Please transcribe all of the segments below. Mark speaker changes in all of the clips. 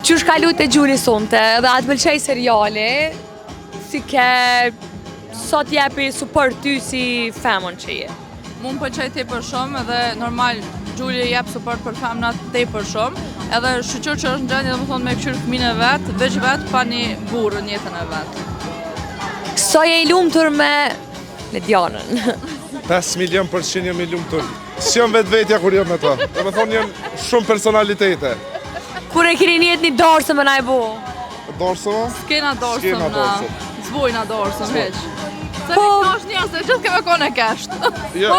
Speaker 1: Qysh ka lujt e Gjuli sonte dhe atë pëlqej seriali, si ke sot jepi support ty si femën që je?
Speaker 2: Mu më pëlqej tepër shumë edhe normal Gjuli jep support për femnat tepër shumë, edhe shoqër që është në gjendje domethënë me kqyr fëmijën e vet, veç vet pa një burrë në jetën e vet.
Speaker 1: Sa je i lumtur me Dianën?
Speaker 3: 5 milion % jam i lumtur. S'jam vetvetja kur jam me ta. Domethënë janë shumë personalitete.
Speaker 1: Kur e keni njet një dorsë më na e bo?
Speaker 3: Dorsëm?
Speaker 2: S'kena dorsëm na. Zbojna dorsëm hiç. Se
Speaker 1: Po.
Speaker 2: tash njerëz që kemi kone kasht.
Speaker 3: Ja,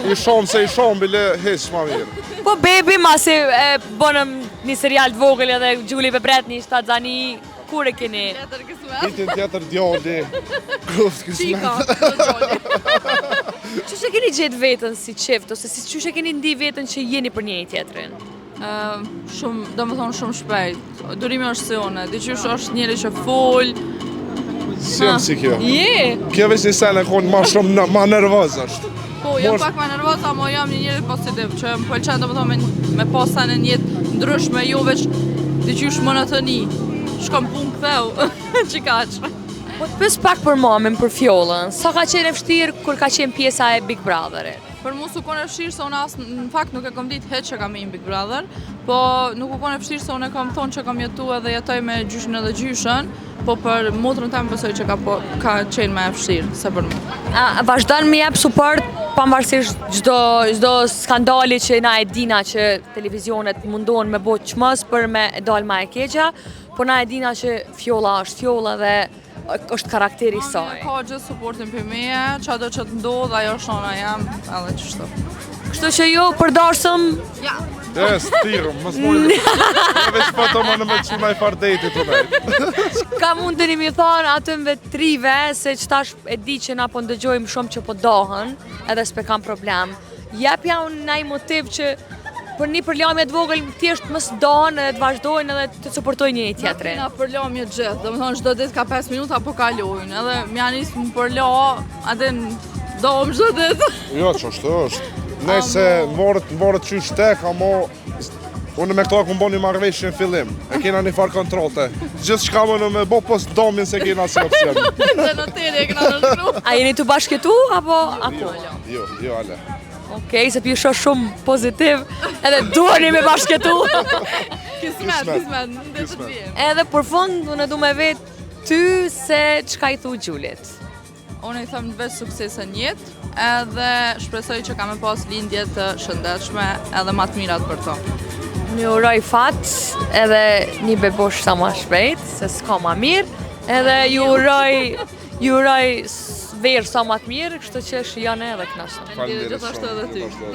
Speaker 3: i shumë se i shumë bile hiç ma mirë.
Speaker 1: Po bebi masi e bonëm një serial të vogël edhe Gjuli pe bretni, Shtazani, kur e keni?
Speaker 2: Tjetër kismet.
Speaker 3: Vitin tjetër djali, gruft
Speaker 2: Çika.
Speaker 1: Qysh e keni gjetë veten si çift ose si qysh e keni ndi veten që jeni për njëri tjetrin?
Speaker 2: Shumë, domethënë shumë shpejt. Durimi është si une, diqysh është njëri që fol.
Speaker 3: Si jam si kjo.
Speaker 2: Je.
Speaker 3: Kjo veç një sene konë ma shumë ma nervoz është.
Speaker 2: Po, jam pak më nervoz, ama jam një njeri pozitiv, që më pëlqen domethënë me pas sa në një jetë ndryshme, jo veç diqysh monotoni. Shkom punë ktheu, çikaq.
Speaker 1: Po të pës pak për mamin, për fjollën, sa ka qenë e vështirë kur ka qenë pjesa e Big Brotherit?
Speaker 2: Për mu su kone fështirë se unë asë, në fakt nuk e kom ditë heq që kam i Big Brother, po nuk u kone fështirë se unë e kom thonë që kam jetu edhe jetoj me gjyshin edhe gjyshen, po për motrën tem besoj që ka qenë me e fështirë, se për mu.
Speaker 1: A vazhdon me jep support pavarësisht çdo skandali që na e dina që televizionet mundohen me bo çmos për me dal ma e keqja, po na e dina që fjolla është fjolla dhe është karakteri i saj.
Speaker 2: Ka gjithë supportin për meje, çado që të ndodh, ajo shona jam, edhe qështu.
Speaker 1: Kështu që ju përdorsëm
Speaker 2: Ja.
Speaker 3: Stirëm, mos mojnë. Veç po të më në me quna i fardejti të nejtë.
Speaker 1: ka mundeni mi thonë atëmve trive se që tash e di që na po ndëgjojmë shumë që po dohen, edhe s'pe kam problem. Jepja unë naj motiv që për një përlamje të vogël thjesht mos dohen edhe të vazhdojnë edhe të suportojnë njëri tjetrin.
Speaker 2: Na përlamje gjithë, domethënë çdo ditë ka 5 minuta po kalojnë, edhe m'ja nis më përla, atë dohem çdo ditë.
Speaker 3: Jo, që është. Nëse në vorët qysh tek, amo unë me këto këmë bo një marrëveshje në fillim, e kena një farë kontrolte. Gjithë shka më në me bo pos domin se kena si opcion.
Speaker 2: Dhe në teri e këna nëshkru.
Speaker 1: A jeni të bashketu apo ako?
Speaker 3: Jo, ale.
Speaker 1: Okej, se pisho shumë pozitiv, edhe duheni me bashketu.
Speaker 2: Kismet, në të vijem.
Speaker 1: Edhe për fund, unë du me vetë ty se çka i thu Gjulit.
Speaker 2: Unë i them vetë suksese në jetë, edhe shpresoj që ka me pas lindje të shëndetshme edhe ma të mirat për to.
Speaker 1: Një uroj fat, edhe një bebosh sa ma shpejt, se s'ka ma mirë, edhe ju uroj verë sa ma të mirë, kështu që shione edhe knashtë.
Speaker 2: Gjithashtu edhe ty.